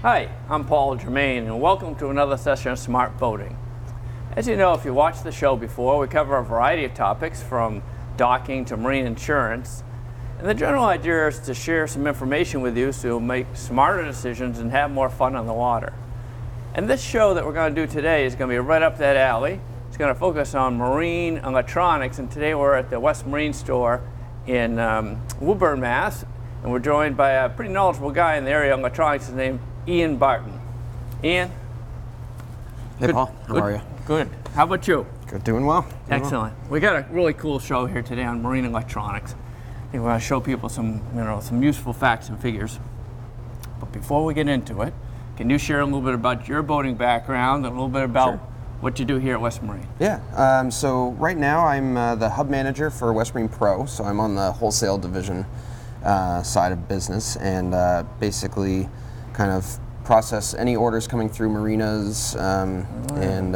Hi, I'm Paul Germain, and welcome to another session of Smart Boating. As you know, if you watched the show before, we cover a variety of topics from docking to marine insurance. And the general idea is to share some information with you so you'll make smarter decisions and have more fun on the water. And this show that we're going to do today is going to be right up that alley. It's going to focus on marine electronics, and today we're at the West Marine Store in Woburn, Mass. And we're joined by a pretty knowledgeable guy in the area of electronics. His name Ian Barton. Ian? Hey, Good, Paul. How are you? Good. How about you? Good. Doing well. Excellent. We got a really cool show here today on marine electronics. I think we're going to show people some useful facts and figures. But before we get into it, can you share a little bit about your boating background and a little bit about what you do here at West Marine? Yeah. So right now I'm the hub manager for West Marine Pro. So I'm on the wholesale division side of business, and basically kind of process any orders coming through marinas and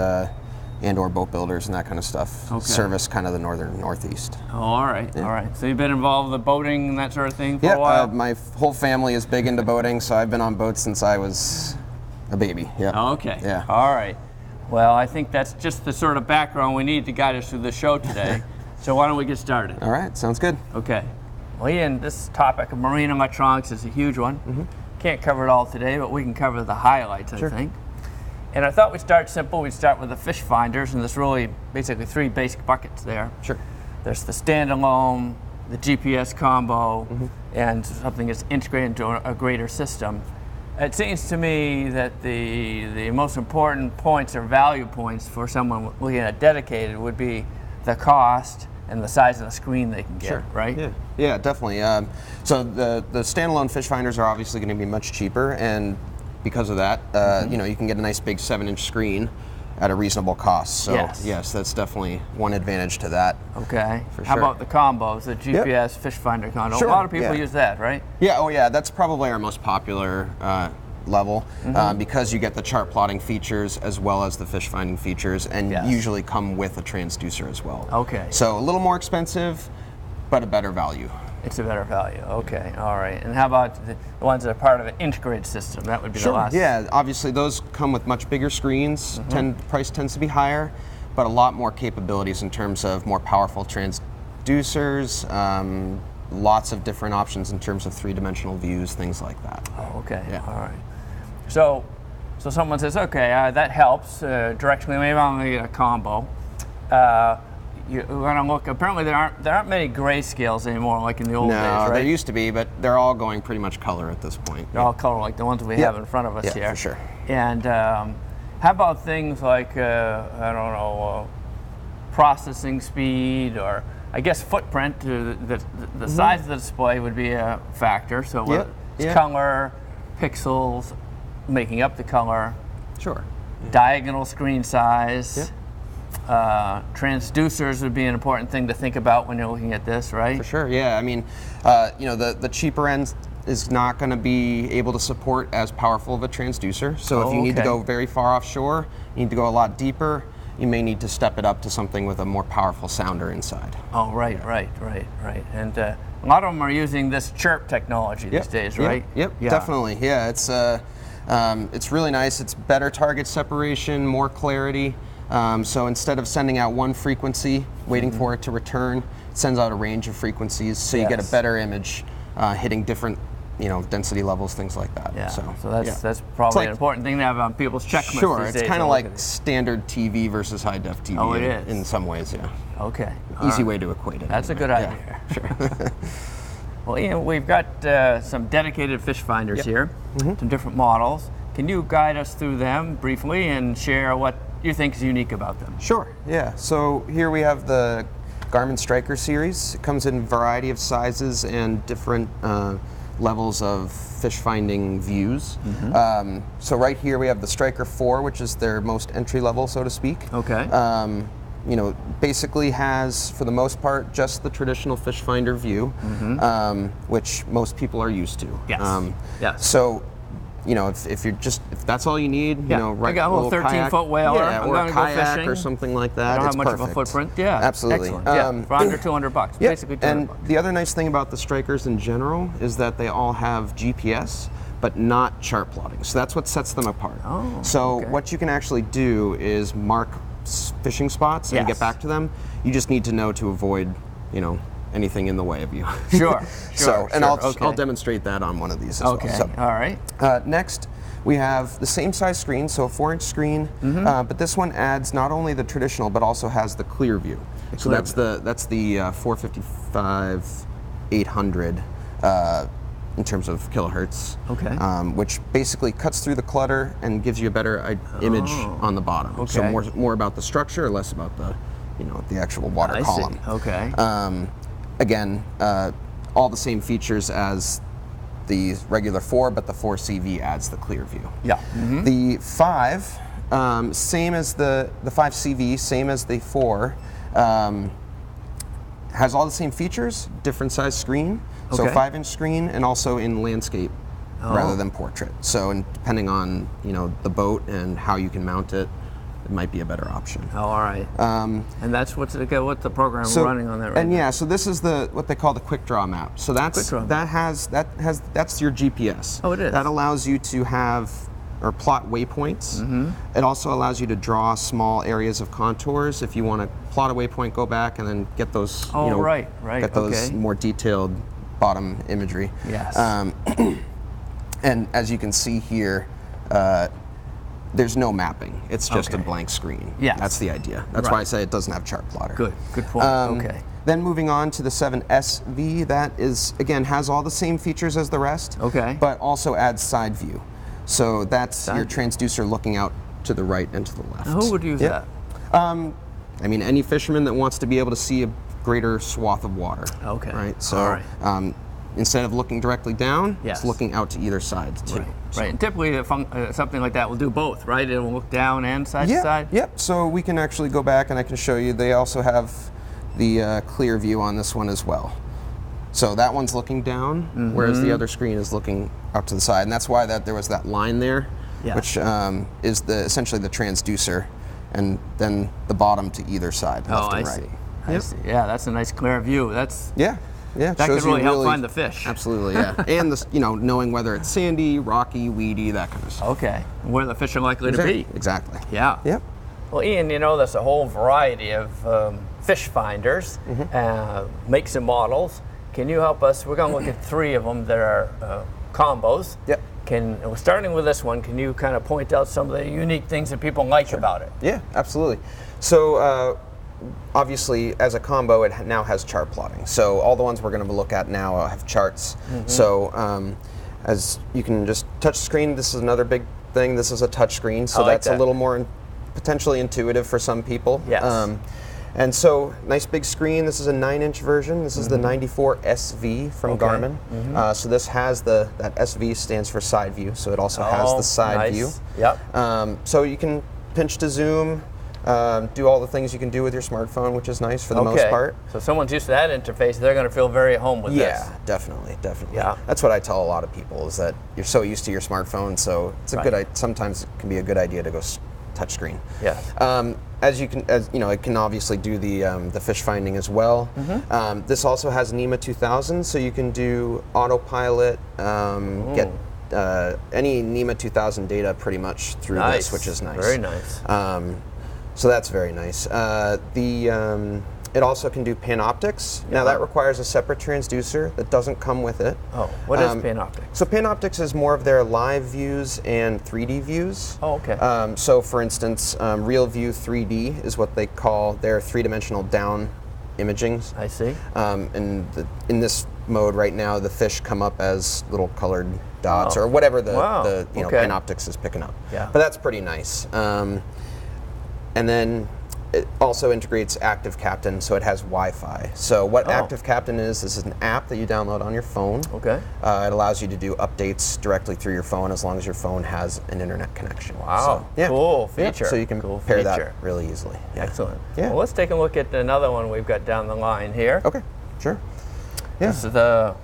or boat builders and that kind of stuff. Okay. Service kind of the northern northeast. Oh, all right, yeah. All right. So you've been involved with the boating and that sort of thing for a while? My whole family is big into boating, so I've been on boats since I was a baby. Yeah. Okay. Yeah. All right. Well, I think that's just the sort of background we need to guide us through the show today. So why don't we get started? All right. Sounds good. Okay. Well, Ian, this topic of marine electronics is a huge one. Mm-hmm. Can't cover it all today, but we can cover the highlights, I think. And I thought we'd start simple. We'd start with the fish finders, and there's really basically three basic buckets there. Sure. There's the standalone, the GPS combo, and something that's integrated into a greater system. It seems to me that the most important points or value points for someone looking at dedicated would be the cost and the size of the screen they can get, right? Yeah, yeah, definitely. So the standalone fish finders are obviously going to be much cheaper, and because of that, you can get a nice big 7-inch screen at a reasonable cost. So yes, that's definitely one advantage to that. Okay. For sure. How about the combos, the GPS fish finder combo? Sure. A lot of people use that, right? Yeah. Oh yeah, that's probably our most popular level because you get the chart plotting features as well as the fish finding features, and usually come with a transducer as well. Okay. So a little more expensive, but a better value. It's a better value. Okay. All right. And how about the ones that are part of an integrated system? That would be the last. Yeah. Obviously, those come with much bigger screens. Price tends to be higher, but a lot more capabilities in terms of more powerful transducers. Lots of different options in terms of 3-dimensional views, things like that. Oh, okay. Yeah. All right. So someone says, okay, that helps. Directionally, maybe I'm going to get a combo. You're going to look. Apparently, there aren't many grayscales anymore, like in the old days, right? No, there used to be, but they're all going pretty much color at this point. They're all color, like the ones we have in front of us here. Yeah, for sure. And how about things like processing speed, or I guess footprint? The size of the display would be a factor. So it's color, pixels, making up the color. Sure. Diagonal screen size. Yeah. Transducers would be an important thing to think about when you're looking at this, right? For sure, yeah. I mean, the cheaper end is not going to be able to support as powerful of a transducer. So if you need to go very far offshore, you need to go a lot deeper, you may need to step it up to something with a more powerful sounder inside. Oh, right. And a lot of them are using this chirp technology these days, right? Yep, definitely. Yeah, it's really nice. It's better target separation, more clarity. So instead of sending out one frequency, waiting for it to return, it sends out a range of frequencies, so you get a better image, hitting different, density levels, things like that. Yeah. So that's probably an important thing to have on people's checklist. Sure, it's kind of like standard TV versus high def TV. Oh, it is in some ways, yeah. Okay. Easy way to equate it. That's a good idea. Sure. Well, Ian, we've got some dedicated fish finders here, some different models. Can you guide us through them briefly and share what you think is unique about them? Sure, yeah. So here we have the Garmin Striker series. It comes in a variety of sizes and different levels of fish finding views. So right here we have the Striker 4, which is their most entry level, so to speak. Okay. Basically has, for the most part, just the traditional fish finder view, which most people are used to. Yes. So if that's all you need, I got a little 13-foot whaler, or a kayak or something like that. I don't have much of a footprint. Yeah, absolutely. For under $200, basically $200. And the other nice thing about the Strikers in general is that they all have GPS, but not chart plotting. So that's what sets them apart. Oh, so okay. what you can actually do is mark fishing spots and get back to them. You just need to know to avoid, anything in the way of you. Sure. I'll demonstrate that on one of these as well. So, all right. Next, we have the same size screen, so a 4-inch screen, but this one adds not only the traditional, but also has the clear view. So that's the 455-800 in terms of kilohertz. Okay. Which basically cuts through the clutter and gives you a better image on the bottom. Okay. So more about the structure, less about the the actual water column. See. Okay. Again, all the same features as the regular 4, but the 4CV adds the clear view. Yeah. The 5, same as the 5CV, same as the 4, has all the same features, different size screen, so 5-inch screen, and also in landscape rather than portrait. So depending on the boat and how you can mount it, it might be a better option. Oh, all right. And that's what's the program running on that right now? So this is what they call the quick draw map. So that's your GPS. Oh, it is. That allows you to have or plot waypoints. It also allows you to draw small areas of contours. If you want to plot a waypoint, go back and then get those. Right. Get those more detailed bottom imagery. Yes. And as you can see here. There's no mapping. It's just a blank screen. Yes. That's the idea. That's why I say it doesn't have chart plotter. Good point. Okay. Then moving on to the 7SV, that has all the same features as the rest, but also adds side view. So that's your transducer looking out to the right and to the left. Who would use that? Any fisherman that wants to be able to see a greater swath of water. Okay. Right. So instead of looking directly down, it's looking out to either side too. Right, and typically something like that will do both, right? It will look down and side to side? Yep, so we can actually go back and I can show you. They also have the clear view on this one as well. So that one's looking down, whereas the other screen is looking up to the side. And that's why there was that line there, which is essentially the transducer, and then the bottom to either side, left and right. I see. Yeah, that's a nice clear view. That's that shows could really help find the fish. Absolutely, yeah. And knowing whether it's sandy, rocky, weedy, that kind of stuff. Okay, and where the fish are likely to be. Exactly. Yeah. Yep. Well, Ian, there's a whole variety of fish finders, makes and models. Can you help us? We're going to look at 3 of them that are combos. Yep. Starting with this one, can you kind of point out some of the unique things that people like about it? Yeah, absolutely. So obviously, as a combo, it now has chart plotting. So all the ones we're going to look at now have charts. So as you can just touch screen, this is another big thing. This is a touch screen, so that's a little more potentially intuitive for some people. Yes. And so, nice big screen. This is a 9-inch version. This is the 94 SV from Garmin. So this has that SV stands for side view. So it also has the side view. Yep. So you can pinch to zoom, do all the things you can do with your smartphone, which is nice for the most part. So someone's used to that interface, they're going to feel very at home with this. Yeah, definitely. Yeah. That's what I tell a lot of people, is that you're so used to your smartphone, so it's sometimes it can be a good idea to go touch screen. Yes. It can obviously do the fish finding as well. This also has NEMA 2000, so you can do autopilot, get any NEMA 2000 data pretty much through this, which is nice. Very nice. So that's very nice. It also can do panoptics. Now that requires a separate transducer that doesn't come with it. Oh, what is panoptics? So panoptics is more of their live views and 3D views. Oh, okay. So for instance, Real View 3D is what they call their 3-dimensional down imaging. I see. In this mode right now, the fish come up as little colored dots or whatever the panoptics is picking up. Yeah. But that's pretty nice. And then it also integrates Active Captain, so it has Wi-Fi. So what Active Captain is, this is an app that you download on your phone. Okay. It allows you to do updates directly through your phone as long as your phone has an internet connection. Wow, so, cool feature. So you can pair that really easily. Excellent. Yeah. Well, let's take a look at another one we've got down the line here. Okay, sure. Yeah. This is the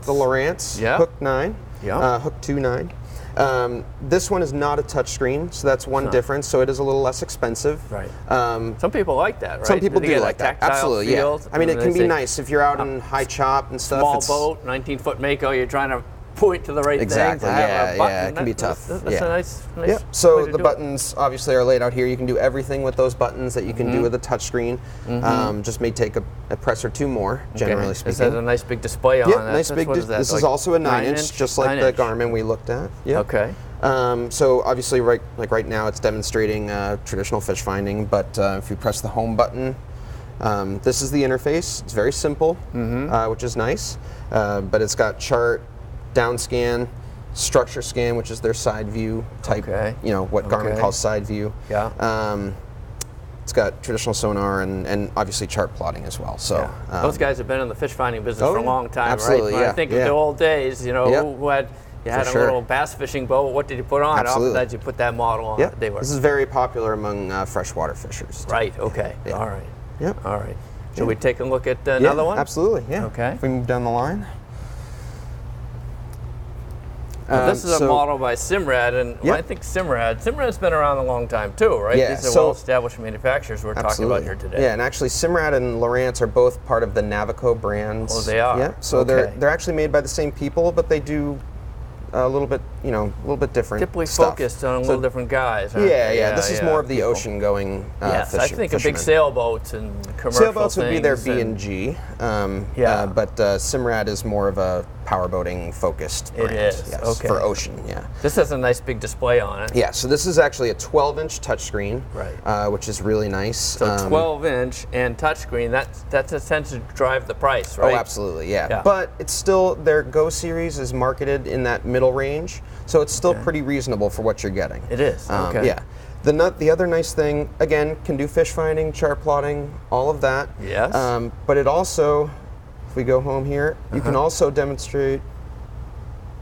Lowrance Hook 9, Hook 2.9. This one is not a touchscreen, so that's one difference. So it is a little less expensive. Right. Some people like that, right? Some people do like that. Absolutely, feel? I mean, it can be nice if you're out in high chop and stuff. Small boat, 19-foot Mako. You're trying to point to the right Exactly. thing. To have a button. Yeah, it can be tough. That's yeah. a nice Yep. way So to the do it. buttons obviously are laid out here. You can do everything with those buttons that you can do with a touchscreen. Just may take a press or two more, generally speaking. This has a nice big display on it. Nice big. What is that, This is like also a 9-inch, 9-inch? just like 9-inch. the Garmin we looked at. Yeah. Okay. So obviously, right now, it's demonstrating traditional fish finding. But if you press the home button, this is the interface. It's very simple, which is nice. But it's got chart, down scan, structure scan, which is their side view type. Okay. You know what Garmin calls side view. Yeah. It's got traditional sonar and obviously chart plotting as well. So those guys have been in the fish finding business for a long time, absolutely, right? When yeah, I think of the old days, you know, who had you had a sure. little bass fishing boat. What did you put on? Absolutely. Oftentimes you put that model on. Yep. They were This is very popular among freshwater fishers. right. Okay. Yeah. All right. Yep. All right. Should we take a look at another one? Absolutely. Yeah. Okay. If we move down the line. Now, this is a model by Simrad, and I think Simrad's been around a long time too, right? Yeah, These are well-established manufacturers we're talking about here today. Yeah, and actually Simrad and Lowrance are both part of the Navico brands. Oh, they are? Yeah, so they're actually made by the same people, but they do a little bit, a little bit different Typically stuff. focused on a little different guys. Aren't Yeah, they? yeah. This is more of the ocean-going yes, I think of big sailboats and commercial sailboats would be their things B&G, Yeah. but Simrad is more of a powerboating focused brand. is, Yes, okay. for ocean, yeah. This has a nice big display on it. Yeah, so this is actually a 12-inch touchscreen, Right. which is really nice. So 12-inch and touchscreen, that's a sense to drive the price, right? Oh, absolutely, yeah. But it's still, their Go series is marketed in that middle range, so it's still pretty reasonable for what you're getting. It is, okay. Yeah. The other nice thing, again, can do fish finding, chart plotting, all of that. Yes. But it also, if we go home here, you can also demonstrate.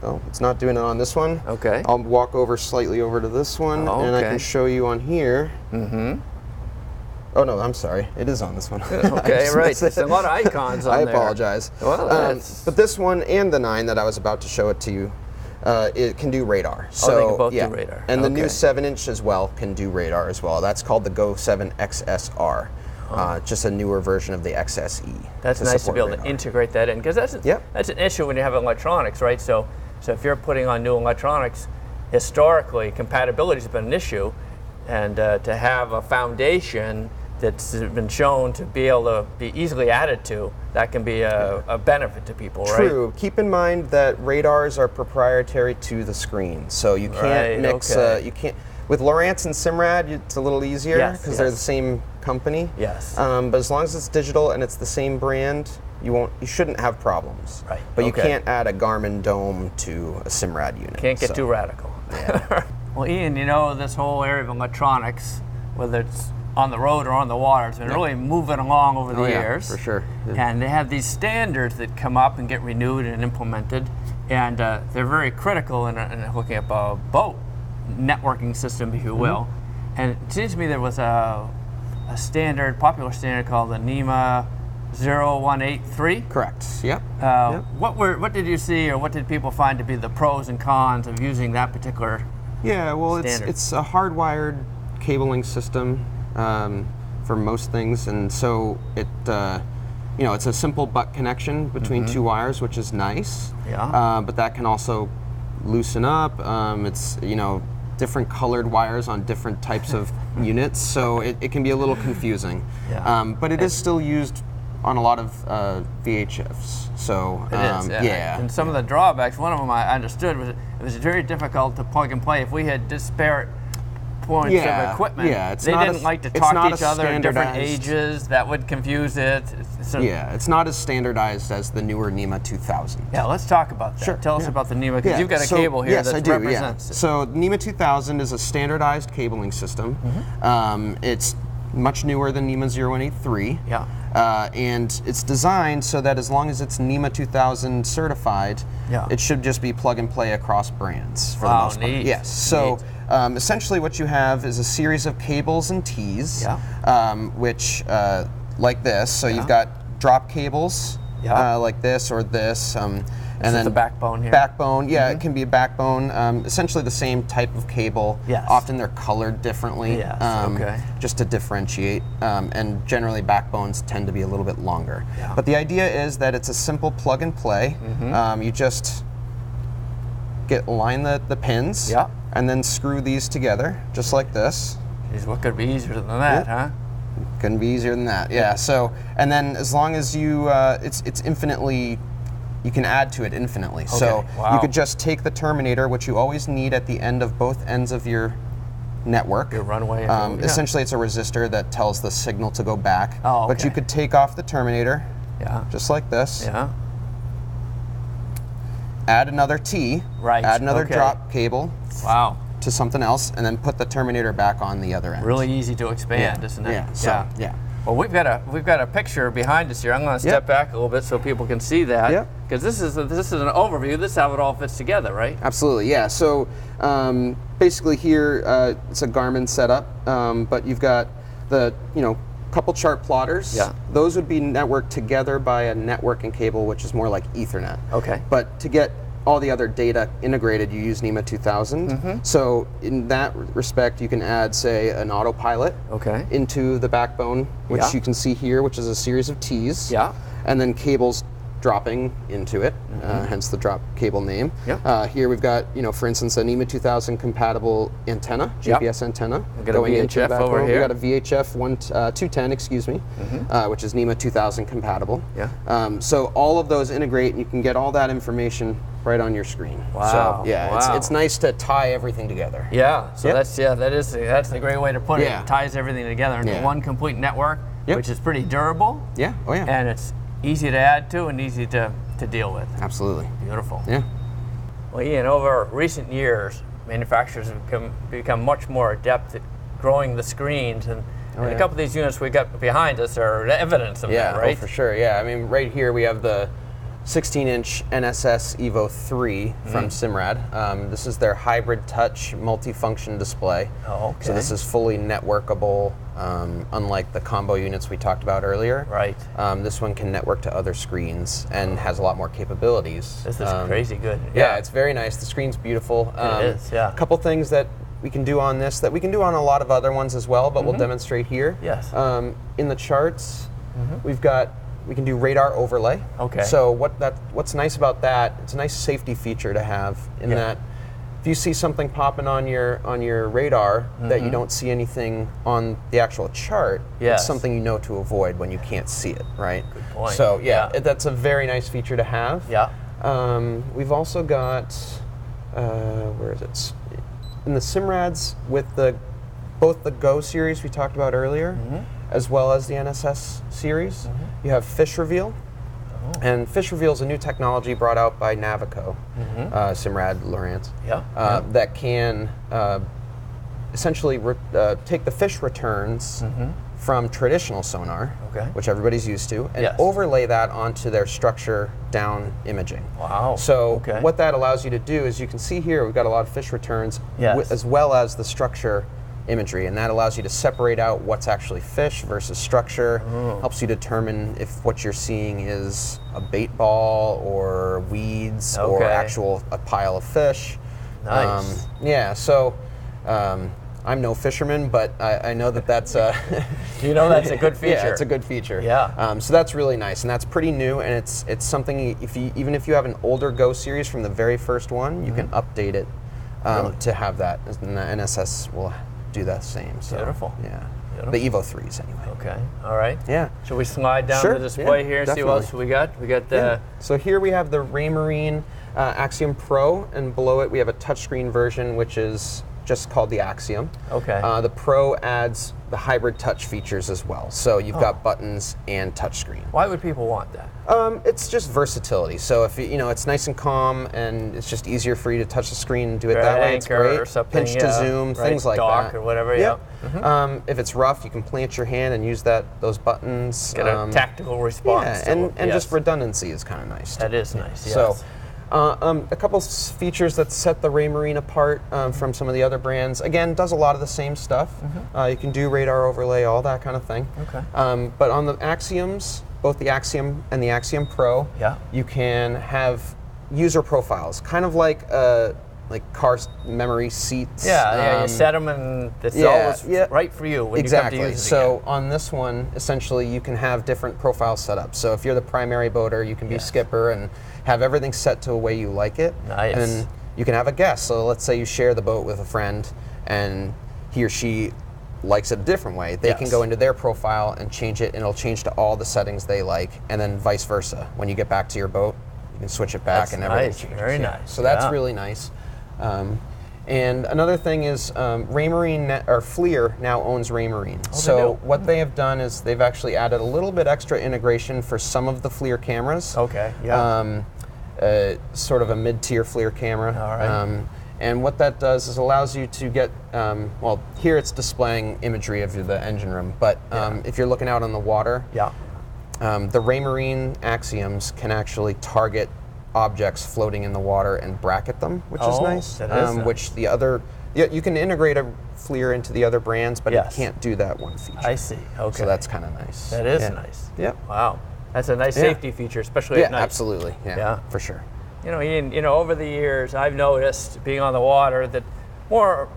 Oh, it's not doing it on this one. Okay. I'll walk over slightly over to this one, and I can show you on here. Oh no, I'm sorry. It is on this one. Okay, right. There's a lot of icons on there. I apologize. Well, but this one and the 9 that I was about to show it to you, it can do radar. So they can both do radar. And the new 7-inch as well can do radar as well. That's called the Go 7 XSR. Just a newer version of the XSE. That's nice to be able to integrate that in, because that's an issue when you have electronics, right? So if you're putting on new electronics, historically compatibility has been an issue, and to have a foundation that's been shown to be able to be easily added to, that can be a benefit to people, right? True. Keep in mind that radars are proprietary to the screen, so you can't mix. You can't. With Lowrance and Simrad, it's a little easier because they're the same company. Yes. But as long as it's digital and it's the same brand, you shouldn't have problems. Right. But you can't add a Garmin dome to a Simrad unit. Can't get too radical. Yeah. Well, Ian, this whole area of electronics, whether it's on the road or on the water, it's been really moving along over the years. For sure. And they have these standards that come up and get renewed and implemented, and they're very critical in hooking up a boat networking system, if you will. And it seems to me there was a popular standard called the NEMA 0183. Correct. Yep. What did you see, or what did people find to be the pros and cons of using that particular? Yeah, well, standard? it's a hardwired cabling system for most things, and so it's a simple butt connection between two wires, which is nice. Yeah. But that can also loosen up. It's different colored wires on different types of units, so it can be a little confusing. Yeah. But it is still used on a lot of VHFs. So it is, yeah. And some of the drawbacks, one of them I understood was it was very difficult to plug and play if we had disparate points of equipment. Yeah, they didn't like to talk to each other in different ages. That would confuse it. It's not as standardized as the newer NEMA 2000. Yeah, let's talk about that. Sure. Tell us about the NEMA, because you've got a cable here that represents it. So NEMA 2000 is a standardized cabling system. It's much newer than NEMA 0183. Yeah. And it's designed so that as long as it's NEMA 2000 certified, it should just be plug and play across brands for the most part. Neat. Yes. So essentially what you have is a series of cables and tees, which like this. So you've got drop cables like this or this. And then the backbone here. Backbone, it can be a backbone. Essentially the same type of cable. Yes. Often they're colored differently. Yes. Just to differentiate. And generally backbones tend to be a little bit longer. Yeah. But the idea is that it's a simple plug and play. You just line the pins, Yeah. and then screw these together, just like this. Geez, what could be easier than that, huh? Couldn't be easier than that, yeah. So, and then as long as you, it's infinitely, you can add to it infinitely. Okay. So Wow. you could just take the terminator, which you always need at the end of both ends of your network. Your runway. Essentially, it's a resistor that tells the signal to go back. Oh, But you okay. could take off the terminator, Yeah. just like this. Yeah. Add another T. Right, Add another okay. drop cable Wow. to something else, and then put the terminator back on the other end. Really easy to expand, Yeah. isn't it? Yeah. So, yeah. Well, we've got a picture behind us here. I'm going to step back a little bit so people can see that. Yep. Because this is an overview. This is how it all fits together, right? Absolutely, yeah. So basically here, it's a Garmin setup, but you've got the, couple chart plotters. Yeah. Those would be networked together by a networking cable, which is more like Ethernet. Okay. But to get all the other data integrated, you use NEMA 2000. So in that respect, you can add, say, an autopilot Okay. into the backbone, which Yeah. you can see here, which is a series of T's. Yeah. And then cables dropping into it, hence the drop cable name. Yeah. Here we've got, for instance, a NEMA 2000 compatible antenna, GPS antenna. We've got a VHF over backbone. here. We've got a VHF 210, excuse me, which is NEMA 2000 compatible. Yeah. So all of those integrate, and you can get all that information right on your screen. Wow. So yeah, Wow. it's nice to tie everything together. Yeah. So Yep. that's a great way to put it. Yeah. It ties everything together into Yeah. one complete network, Yep. which is pretty durable. Yeah. Oh yeah. And it's easy to add to and easy to deal with. Absolutely. Beautiful. Yeah. Well, Ian, over recent years, manufacturers have become much more adept at growing the screens, and a yeah. couple of these units we got behind us are evidence of Yeah, that, right? oh, for sure. Yeah, I mean, right here we have the 16-inch NSS Evo 3 from Simrad. This is their hybrid touch multifunction display. Oh, okay. So this is fully networkable, unlike the combo units we talked about earlier. Right. This one can network to other screens and has a lot more capabilities. This is crazy good. Yeah, it's very nice. The screen's beautiful. It is, yeah. A couple things that we can do on this that we can do on a lot of other ones as well, but we'll demonstrate here. Yes. In the charts, we can do radar overlay. Okay. So what's nice about that? It's a nice safety feature to have in that if you see something popping on your radar that you don't see anything on the actual chart, Yes. it's something you know to avoid when you can't see it, right? Good point. So Yeah. that's a very nice feature to have. Yeah. We've also got where is it? In the Simrads with both the Go series we talked about earlier, as well as the NSS series, you have Fish Reveal. And Fish Reveal is a new technology brought out by Navico, Simrad Lowrance, Yeah. that can essentially take the fish returns from traditional sonar, Okay. which everybody's used to, and Yes. overlay that onto their structure down imaging. Wow. So Okay. what that allows you to do is you can see here we've got a lot of fish returns Yes. as well as the structure imagery, and that allows you to separate out what's actually fish versus structure. Helps you determine if what you're seeing is a bait ball or weeds or Okay. a pile of fish. Nice. So I'm no fisherman, but I know that's You know that's a good feature. yeah, it's a good feature. Yeah. So that's really nice, and that's pretty new, and it's something even if you have an older Go series from the very first one, you can update it to have that, and the NSS will do the same. So, Beautiful. Yeah. Beautiful. The Evo 3s anyway. Okay. All right. Yeah. Shall we slide down Sure, the display yeah, here and see definitely. what else we got? We got the. Yeah. So here we have the Raymarine Axiom Pro, and below it we have a touchscreen version, which is just called the Axiom. Okay. The Pro adds the hybrid touch features as well. So you've got buttons and touchscreen. Why would people want that? It's just versatility. So if it's nice and calm, and it's just easier for you to touch the screen and do it Or that an way. It's anchor great. or something, Pinch to zoom, right, things like dock that. or whatever. Yep. Yeah. If it's rough, you can plant your hand and use those buttons. Get a tactical response. Yeah, to and it. Yes. just redundancy is kind of nice. That is nice. Yes. So, a couple features that set the Raymarine apart from some of the other brands. Again, does a lot of the same stuff. You can do radar overlay, all that kind of thing. Okay. But on the Axioms, both the Axiom and the Axiom Pro, you can have user profiles, kind of like car memory seats. Yeah, you set them and it's always right for you when exactly. you come to use it So again. on this one, essentially, you can have different profiles set up. So if you're the primary boater, you can be skipper and have everything set to the way you like it. Nice. And you can have a guest. So let's say you share the boat with a friend and he or she likes it a different way. They can go into their profile and change it, and it'll change to all the settings they like, and then vice versa. When you get back to your boat, you can switch it back and everything changes. Very nice. So that's really nice. And another thing is Raymarine, or FLIR now owns Raymarine. So what they have done is they've actually added a little bit extra integration for some of the FLIR cameras. Okay, sort of a mid-tier FLIR camera. All right. And what that does is allows you to get, well, here it's displaying imagery of the engine room, but if you're looking out on the water, the Raymarine axioms can actually target objects floating in the water and bracket them, which is nice. That is nice. Which the other, you can integrate a FLIR into the other brands, but it can't do that one feature. I see. Okay. So that's kind of nice. That is nice. Yep. Wow. That's a nice safety feature, especially at night. Absolutely. Yeah, for sure. You know, Ian, over the years, I've noticed, being on the water, that more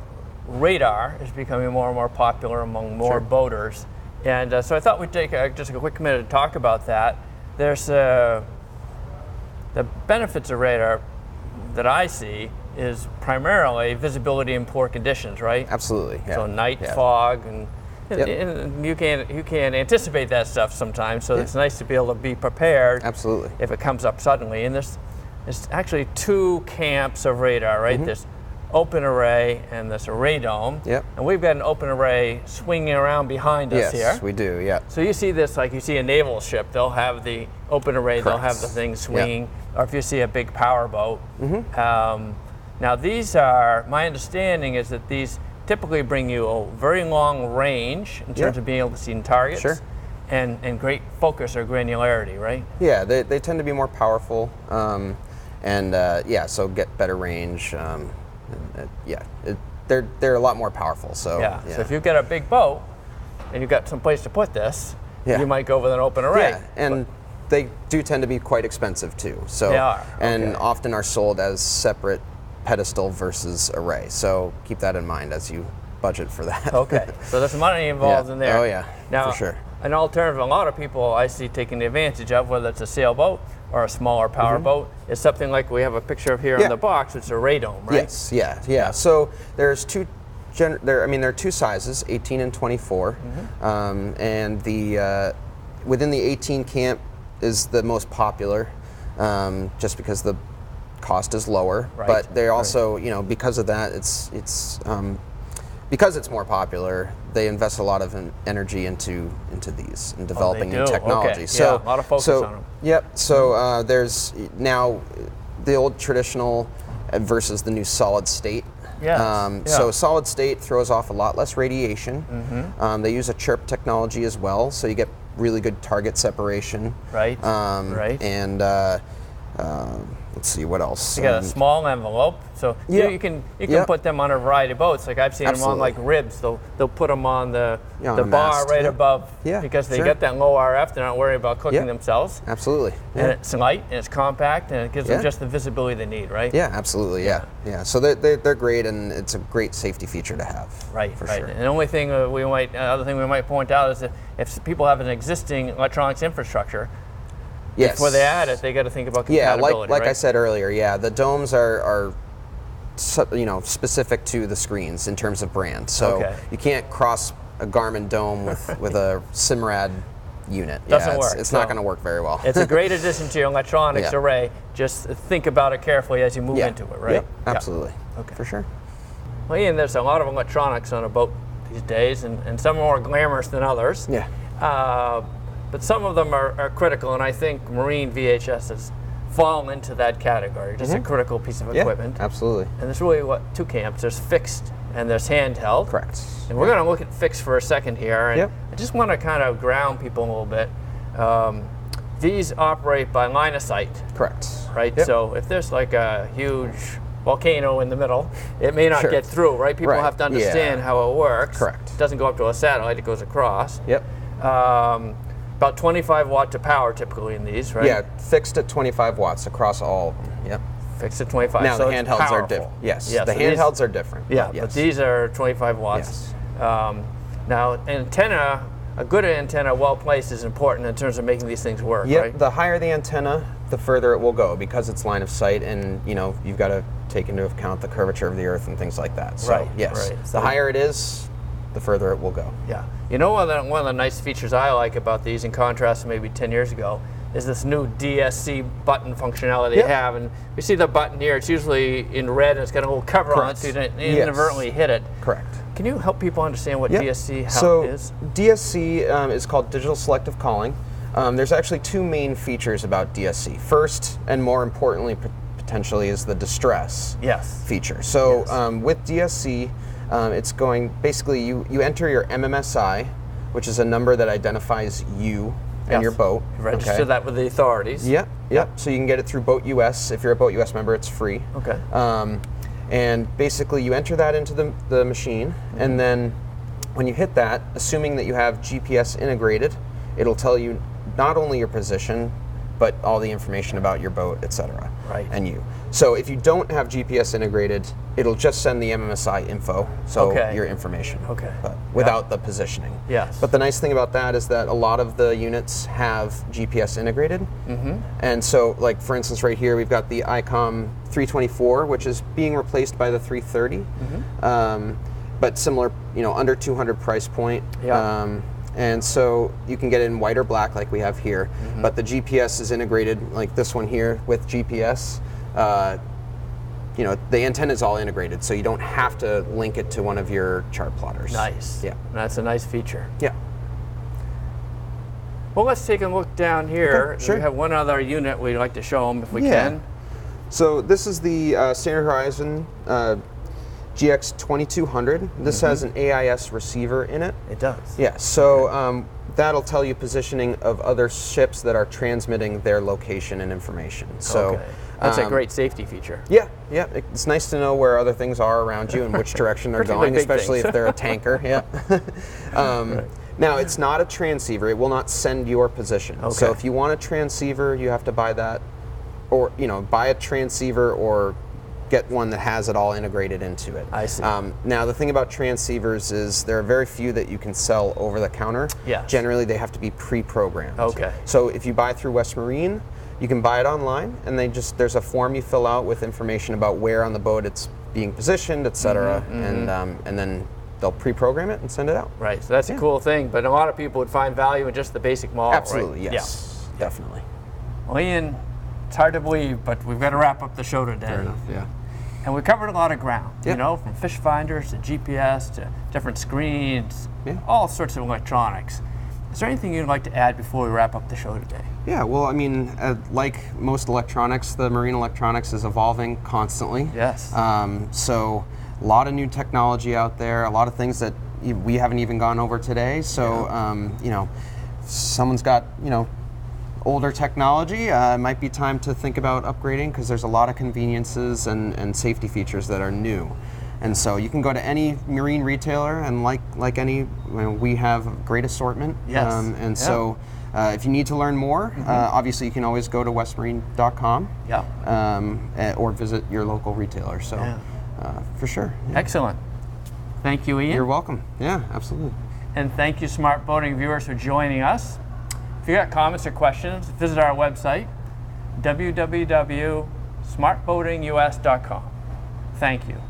radar is becoming more and more popular among more boaters. And so I thought we'd take just a quick minute to talk about that. There's the benefits of radar that I see is primarily visibility in poor conditions, right? Absolutely. Yeah. So night fog, and you can't anticipate that stuff sometimes. So it's nice to be able to be prepared. Absolutely. If it comes up suddenly. And there's actually two camps of radar, right? There's open array and there's array dome. Yep. And we've got an open array swinging around behind us here. Yes, we do. Yeah. So you see this, like you see a naval ship, they'll have the open array, they'll have the thing swinging, or if you see a big power boat. Now these are, my understanding is that these typically bring you a very long range in terms of being able to see targets. Sure. And great focus or granularity, right? Yeah, they tend to be more powerful, so get better range. They're a lot more powerful. So so if you've got a big boat and you've got some place to put this, you might go with an open array. Yeah, and they do tend to be quite expensive too. So they are. And often are sold as separate pedestal versus array. So keep that in mind as you budget for that. Okay, so there's some money involved in there. Oh yeah, now, for sure. An alternative a lot of people I see taking advantage of, whether it's a sailboat or a smaller power boat, is something like we have a picture of here on the box, which is a ray dome, right? Yes, So there's there are two sizes, 18 and 24, and the within the 18 camp is the most popular, just because the cost is lower. Right. But they also, because of that, because it's more popular, they invest a lot of energy into these and developing new technology. Okay. So a lot of focus on them. Yep. So there's now the old traditional versus the new solid state. So solid state throws off a lot less radiation. They use a chirp technology as well, so you get really good target separation. Right. And let's see what else. You got a small envelope, so you can put them on a variety of boats. Like I've seen them on like ribs. They'll put them on the bar mast, right above, Yeah, because they get that low RF. They're not worried about cooking themselves. Absolutely. And it's light and it's compact and it gives them just the visibility they need, right? Yeah, absolutely. Yeah. So they're great, and it's a great safety feature to have. Right. For right. sure. And the only thing other thing we might point out is that if people have an existing electronics infrastructure, before they add it, they got to think about compatibility. Like I said earlier, the domes are specific to the screens in terms of brand. So you can't cross a Garmin dome with a Simrad unit. Doesn't work. It's not going to work very well. It's a great addition to your electronics array. Just think about it carefully as you move into it, right? Yep, absolutely. Okay. For sure. Well, Ian, there's a lot of electronics on a boat these days, and some are more glamorous than others. Yeah. But some of them are critical, and I think marine VHSs fall into that category, just a critical piece of equipment. Absolutely. And there's really, two camps? There's fixed and there's handheld. Correct. And we're going to look at fixed for a second here, and I just want to kind of ground people a little bit. These operate by line of sight. Correct. Right? So if there's like a huge volcano in the middle, it may not get through, right? People have to understand how it works. Correct. It doesn't go up to a satellite, it goes across. Yep. About 25 watt to power typically in these, right? Yeah, fixed at 25 watts across all of them. Yep. Fixed at 25. Now so the handhelds are different. Yes, the handhelds are different. Yeah, but these are 25 watts. Yes. Now, a good antenna well placed is important in terms of making these things work, right? The higher the antenna, the further it will go because it's line of sight, and you've got to take into account the curvature of the Earth and things like that. So yes, the higher it is, the further it will go. Yeah. One of the nice features I like about these, in contrast to maybe 10 years ago, is this new DSC button functionality they have. And you see the button here, it's usually in red and it's got a little cover on it so you don't inadvertently hit it. Correct. Can you help people understand what DSC is? DSC is called Digital Selective Calling. There's actually two main features about DSC. First, and more importantly potentially, is the distress feature. So with DSC, it's going, basically you enter your MMSI, which is a number that identifies you and your boat. You register that with the authorities. Yep. So you can get it through Boat US. If you're a Boat US member, it's free. Okay. And basically you enter that into the machine, and then when you hit that, assuming that you have GPS integrated, it'll tell you not only your position, but all the information about your boat, etc. And you. So if you don't have GPS integrated, it'll just send the MMSI info, so your information, but without the positioning. Yes. But the nice thing about that is that a lot of the units have GPS integrated. And so, like for instance, right here we've got the ICOM 324, which is being replaced by the 330, but similar, under 200 price point. And so you can get it in white or black like we have here, but the GPS is integrated, like this one here with GPS. The antenna is all integrated, so you don't have to link it to one of your chart plotters. Nice. Yeah. That's a nice feature. Yeah. Well, let's take a look down here. Okay, sure. We have one other unit we'd like to show them if we can. So this is the Standard Horizon GX 2200. This has an AIS receiver in it. It does. Yeah, so that'll tell you positioning of other ships that are transmitting their location and information. So that's a great safety feature. Yeah, it's nice to know where other things are around you and which direction they're going, especially if they're a tanker. Now, it's not a transceiver. It will not send your position. So if you want a transceiver, you have to buy that, or buy a transceiver or get one that has it all integrated into it. I see. Now, the thing about transceivers is there are very few that you can sell over the counter. Generally, they have to be pre-programmed. So if you buy through West Marine, you can buy it online, and there's a form you fill out with information about where on the boat it's being positioned, etc. And then they'll pre-program it and send it out. Right. So that's a cool thing. But a lot of people would find value in just the basic model. Absolutely. Yes. Definitely. Well, Ian, it's hard to believe, but we've got to wrap up the show today. Fair enough, And we covered a lot of ground, from fish finders to GPS to different screens, all sorts of electronics. Is there anything you'd like to add before we wrap up the show today? Yeah, well, I mean, like most electronics, the marine electronics is evolving constantly. Yes. So a lot of new technology out there, a lot of things that we haven't even gone over today. So, if someone's got, older technology, it might be time to think about upgrading, because there's a lot of conveniences and safety features that are new. And so you can go to any marine retailer, and like any, we have a great assortment. So if you need to learn more, obviously you can always go to westmarine.com or visit your local retailer. So for sure. Excellent. Thank you, Ian. You're welcome. Yeah, absolutely. And thank you, Smart Boating viewers, for joining us. If you got comments or questions, visit our website, www.smartboatingus.com. Thank you.